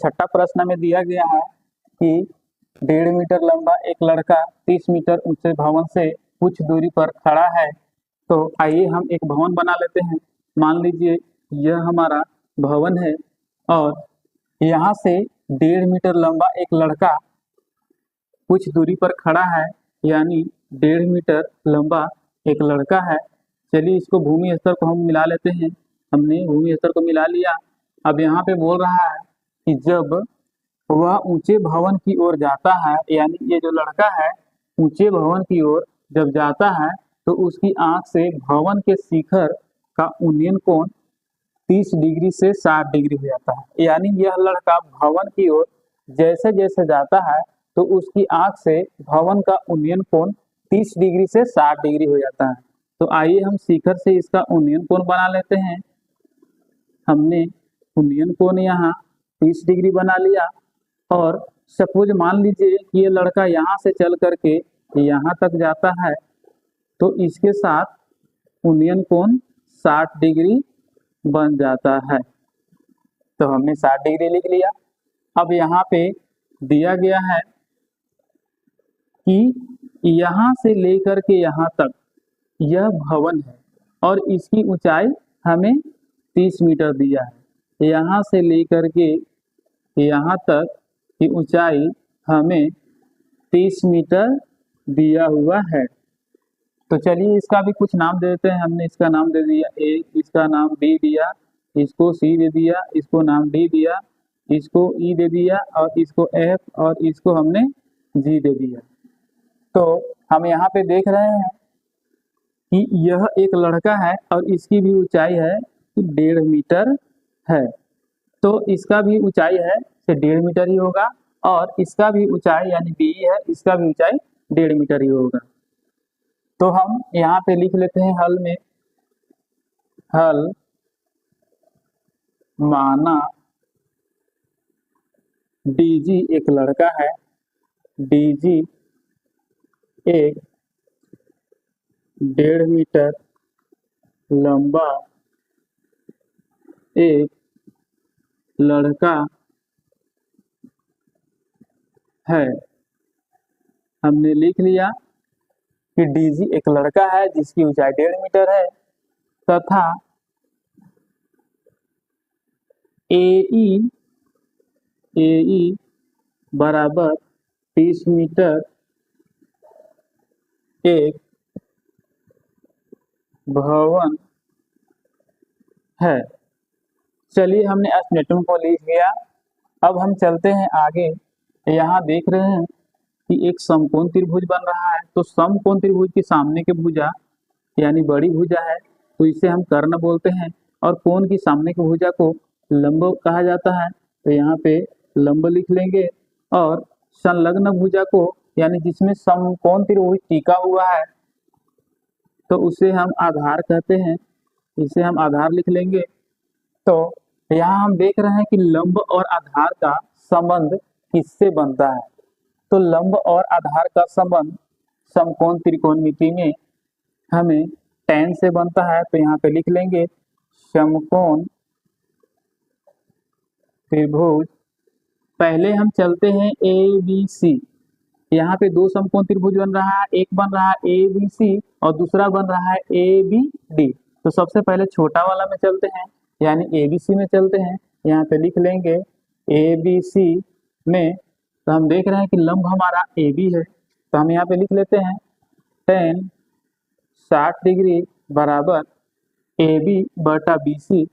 छठा प्रश्न में दिया गया है कि 1.5 मीटर लंबा एक लड़का 30 मीटर ऊंचे भवन से कुछ दूरी पर खड़ा है। तो आइए हम एक भवन बना लेते हैं। मान लीजिए यह हमारा भवन है और यहाँ से 1.5 मीटर लंबा एक लड़का कुछ दूरी पर खड़ा है, यानी 1.5 मीटर लंबा एक लड़का है। चलिए इसको भूमि स्तर को हम मिला लेते हैं। हमने भूमि स्तर को मिला लिया। अब यहाँ पे बोल रहा है कि जब वह ऊंचे भवन की ओर जाता है, यानी ये जो लड़का है ऊंचे भवन की ओर जब जाता है तो उसकी आंख से भवन के शिखर का उन्नयन कोण 30 डिग्री से 60 डिग्री हो जाता है। यानी यह लड़का भवन की ओर जैसे जैसे जाता है तो उसकी आंख से भवन का उन्नयन कोण 30 डिग्री से 60 डिग्री हो जाता है। तो आइए हम शिखर से इसका उन्नयन कोण बना लेते हैं। हमने उन्नयन कोण यहाँ 30 डिग्री बना लिया और सपोज मान लीजिए कि ये लड़का यहाँ से चल करके यहाँ तक जाता है तो इसके साथ उन्नयन कोण 60 डिग्री बन जाता है। तो हमने 60 डिग्री लिख लिया। अब यहाँ पे दिया गया है कि यहाँ से लेकर के यहाँ तक यह भवन है और इसकी ऊंचाई हमें 30 मीटर दिया है। यहाँ से लेकर के यहाँ तक की ऊंचाई हमें 30 मीटर दिया हुआ है। तो चलिए इसका भी कुछ नाम दे देते हैं। हमने इसका नाम दे दिया ए, इसका नाम बी दिया, इसको सी दे दिया, इसको नाम डी दिया, इसको ई दे दिया और इसको एफ और इसको हमने जी दे दिया। तो हम यहाँ पे देख रहे हैं कि यह एक लड़का है और इसकी भी ऊंचाई है 1.5 मीटर है। तो इसका भी ऊंचाई है 1.5 मीटर ही होगा और इसका भी ऊंचाई यानी बी है, इसका भी ऊंचाई 1.5 मीटर ही होगा। तो हम यहाँ पे लिख लेते हैं हल में, हल माना डीजी एक लड़का है, डीजी एक 1.5 मीटर लंबा एक लड़का है। हमने लिख लिया कि डीजी एक लड़का है जिसकी ऊंचाई 1.5 मीटर है तथा एई बराबर 30 मीटर एक भवन है। चलिए हमने एस्टिमेटम को लिख लिया। अब हम चलते हैं आगे। यहाँ देख रहे हैं कि एक समकोण त्रिभुज बन रहा है। तो समकोण त्रिभुज के सामने के भुजा यानी बड़ी भुजा है तो इसे हम कर्ण बोलते हैं और कोण की सामने की भुजा को लंब कहा जाता है। तो यहाँ पे लंब लिख लेंगे और संलग्न भुजा को यानी जिसमें समकोण त्रिभुज टिका हुआ है तो उसे हम आधार कहते हैं, इसे हम आधार लिख लेंगे। तो यहाँ हम देख रहे हैं कि लंब और आधार का संबंध किससे बनता है। तो लंब और आधार का संबंध समकोण त्रिकोणमिति में हमें tan से बनता है। तो यहाँ पे लिख लेंगे समकोण त्रिभुज। पहले हम चलते हैं ABC। यहाँ पे दो समकोण त्रिभुज बन रहा है, एक बन रहा है ABC और दूसरा बन रहा है ABD। तो सबसे पहले छोटा वाला में चलते हैं यानी ABC में चलते हैं। यहाँ पे लिख लेंगे ABC में। तो हम देख रहे हैं कि लंब हमारा AB है तो हम यहाँ पे लिख लेते हैं tan 60 डिग्री बराबर AB बटा BC।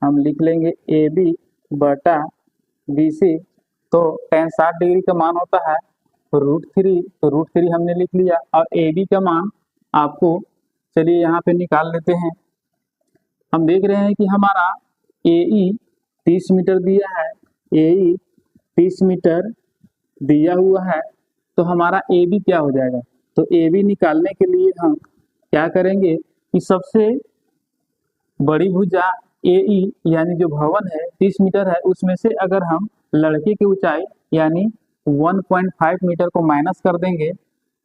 हम लिख लेंगे AB बटा BC। तो tan 60 डिग्री का मान होता है √3। तो √3 हमने लिख लिया और AB का मान आपको चलिए यहाँ पे निकाल लेते हैं। हम देख रहे हैं कि हमारा AE 30 मीटर दिया है, AE 30 मीटर दिया हुआ है तो हमारा AB क्या हो जाएगा। तो AB निकालने के लिए हम क्या करेंगे कि सबसे बड़ी भुजा AE यानी जो भवन है 30 मीटर है उसमें से अगर हम लड़के की ऊंचाई यानी 1.5 मीटर को माइनस कर देंगे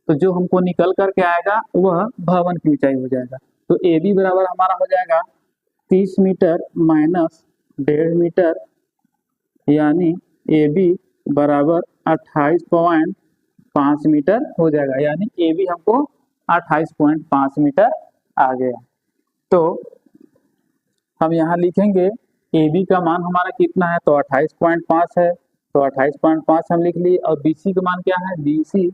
तो जो हमको निकल करके आएगा वह भवन की ऊंचाई हो जाएगा। तो AB बराबर हमारा हो जाएगा 30 मीटर माइनस 1.5 मीटर यानी ए बी बराबर 28.5 मीटर हो जाएगा, यानी ए बी हमको 28.5 मीटर आ गया। तो हम यहाँ लिखेंगे ए बी का मान हमारा कितना है, तो 28.5 है, तो 28.5 हम लिख लिए। और बी सी का मान क्या है, बी सी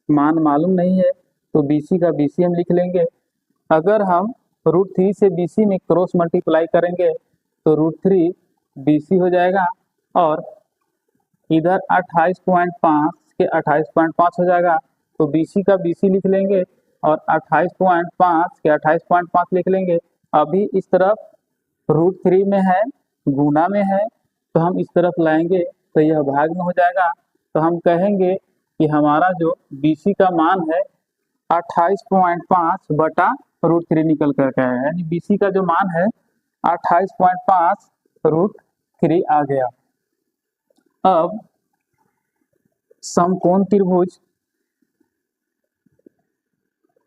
मान मालूम नहीं है, तो बी सी का बी सी हम लिख लेंगे। अगर हम √3 से बी सी में क्रॉस मल्टीप्लाई करेंगे तो √3 बी सी हो जाएगा, और इधर 28.5 के 28.5 हो जाएगा, तो बी सी का बी सी लिख लेंगे और 28.5 के 28.5 लिख लेंगे। अभी इस तरफ √3 में है, गुना में है, तो हम इस तरफ लाएंगे तो यह भाग में हो जाएगा। तो हम कहेंगे कि हमारा जो बी सी का मान है 28.5 बटा √3 निकल करके आया, यानी बी सी का जो मान है 28.5 √3 आ गया। अब समकोण त्रिभुज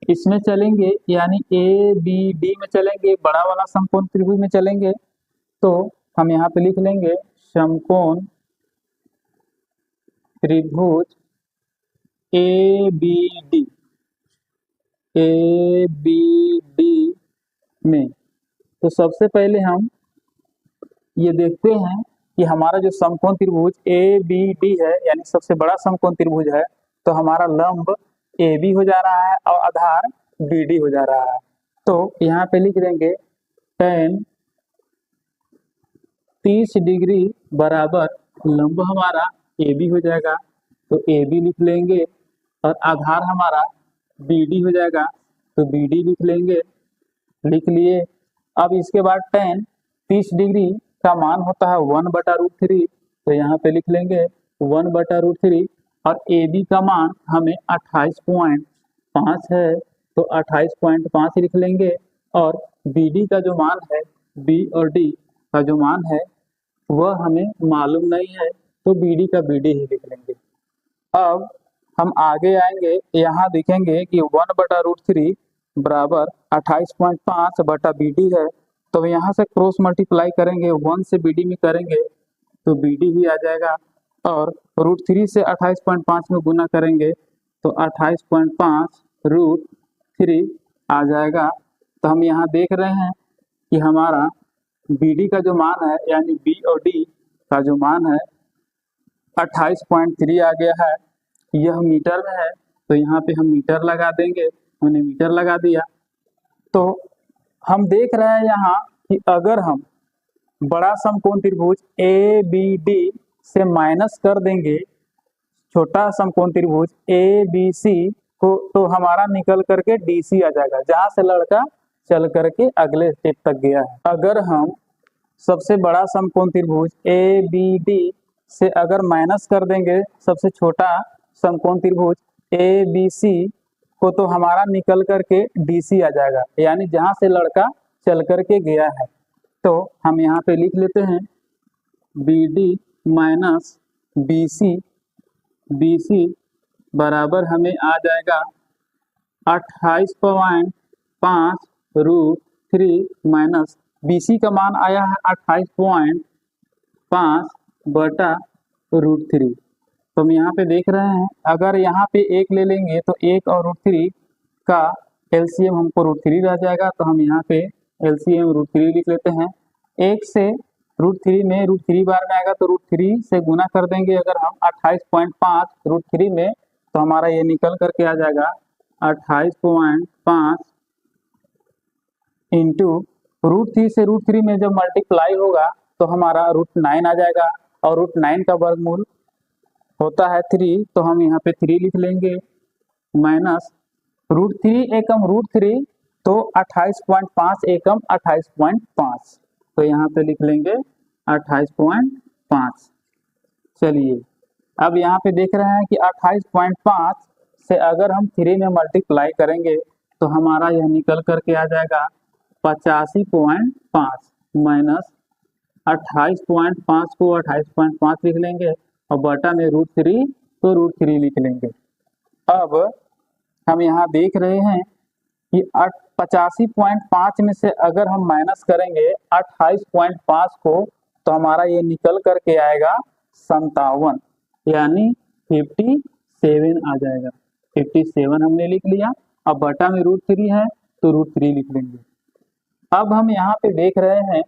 इसमें चलेंगे, यानी ए बी डी में चलेंगे, बड़ा वाला समकोण त्रिभुज में चलेंगे, तो हम यहाँ पे लिख लेंगे समकोण त्रिभुज A B D, A B D में। तो सबसे पहले हम ये देखते हैं कि हमारा जो समकोण त्रिभुज ए बी डी है, यानी सबसे बड़ा समकोण त्रिभुज है, तो हमारा लंब ए बी हो जा रहा है और आधार बी डी हो जा रहा है। तो यहाँ पे लिख देंगे tan 30 डिग्री बराबर लंब हमारा ए बी हो जाएगा, तो ए बी लिख लेंगे, और आधार हमारा बी डी हो जाएगा, तो बी डी लिख लेंगे, लिख लिए। अब इसके बाद tan 30 डिग्री का मान होता है 1/√3, तो यहाँ पे लिख लेंगे 1/√3, और ए बी का मान हमें 28.5 है, तो 28.5 लिख लेंगे, और बी डी का जो मान है, बी और डी का जो मान है वह हमें मालूम नहीं है, तो बी डी का बी डी ही लिख लेंगे। अब हम आगे आएंगे, यहाँ देखेंगे कि 1/√3 बराबर 28.5 बटा बी डी है, तो यहाँ से क्रॉस मल्टीप्लाई करेंगे, 1 से बी डी में करेंगे तो बी डी ही आ जाएगा, और √3 से 28.5 में गुना करेंगे तो 28.5 √3 आ जाएगा। तो हम यहाँ देख रहे हैं कि हमारा बी डी का जो मान है, यानी बी और डी का जो मान है 28.3 आ गया है। यह मीटर में है, तो यहाँ पे हम मीटर लगा देंगे, हमने मीटर लगा दिया। तो हम देख रहे हैं यहाँ कि अगर हम बड़ा समकोण त्रिभुज ए बी डी से माइनस कर देंगे छोटा समकोण त्रिभुज ए बी सी को, तो हमारा निकल करके डी सी आ जाएगा, जहाँ से लड़का चल करके अगले स्टेप तक गया है। अगर हम सबसे बड़ा समकोण त्रिभुज ए बी डी से अगर माइनस कर देंगे सबसे छोटा समकोण त्रिभुज ए बी सी को, तो हमारा निकल करके डी सी आ जाएगा, यानी जहाँ से लड़का चल करके गया है। तो हम यहाँ पे लिख लेते हैं B D minus B C बराबर हमें आ जाएगा 28.5 √3 माइनस बी सी का मान आया है 28.5 बटा √3। तो हम यहाँ पे देख रहे हैं, अगर यहाँ पे 1 ले लेंगे तो 1 और √3 का एलसीएम हमको √3 रह जाएगा, तो हम यहाँ पे एलसीएम √3 लिख लेते हैं। 1 से √3 में √3 बार में आएगा, तो √3 से गुना कर देंगे अगर हम 28.5 √3 में, तो हमारा ये निकल करके आ जाएगा 28.5 इंटू √3 से √3 में जब मल्टीप्लाई होगा तो हमारा √9 आ जाएगा, और √9 का वर्गमूल होता है 3, तो हम यहाँ पे 3 लिख लेंगे, माइनस √3 एकम √3, तो 28.5 एकम 28.5, तो यहाँ पे लिख लेंगे 28.5। चलिए अब यहाँ पे देख रहे हैं कि 28.5 से अगर हम 3 में मल्टीप्लाई करेंगे तो हमारा यह निकल करके आ जाएगा 85.5, माइनस 28.5 को 28.5 लिख लेंगे, और बटा में √3 तो √3 लिख लेंगे। अब हम यहाँ देख रहे हैं कि 85.5 में से अगर हम माइनस करेंगे 28.5 को, तो हमारा ये निकल करके आएगा 57, यानी 57 आ जाएगा। 57 हमने लिख लिया। अब बटा में √3 है तो √3 लिख लेंगे। अब हम यहाँ पे देख रहे हैं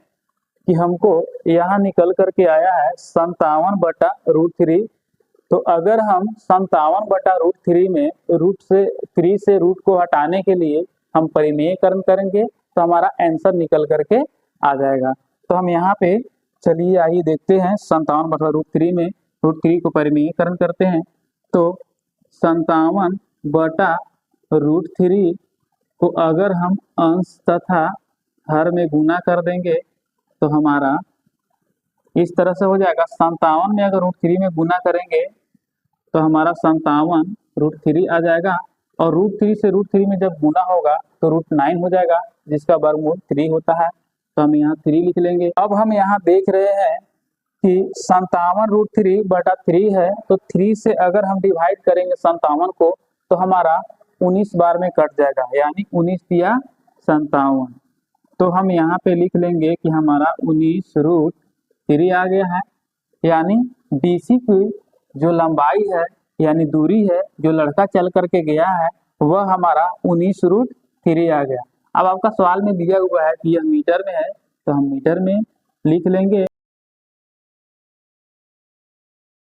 कि हमको यहाँ निकल करके आया है 57/√3। तो अगर हम 57/√3 में √3 से रूट को हटाने के लिए हम परिमेयकरण करेंगे तो हमारा आंसर निकल करके आ जाएगा। तो हम यहाँ पे चलिए आइए देखते हैं 57/√3 में √3 को परिमेयकरण करते हैं। तो 57/√3 को अगर हम अंश तथा हर में गुना कर देंगे तो हमारा इस तरह से हो जाएगा। 57 में अगर √3 में गुना करेंगे तो हमारा 57√3 आ जाएगा, और √3 से √3 में जब गुना होगा तो √9 हो जाएगा, जिसका वर्गमूल 3 होता है। तो हम यहाँ 3 लिख लेंगे। अब हम यहाँ देख रहे हैं कि 57√3/3 है, तो 3 से अगर हम डिवाइड करेंगे 57 को तो हमारा 19 बार में कट जाएगा, यानी 19 दिया 57। तो हम यहाँ पे लिख लेंगे कि हमारा 19√3 आ गया है, यानी BC की जो लंबाई है यानी दूरी है जो लड़का चल करके गया है वह हमारा 19√3 आ गया। अब आपका सवाल में दिया हुआ है कि यह मीटर में है तो हम मीटर में लिख लेंगे।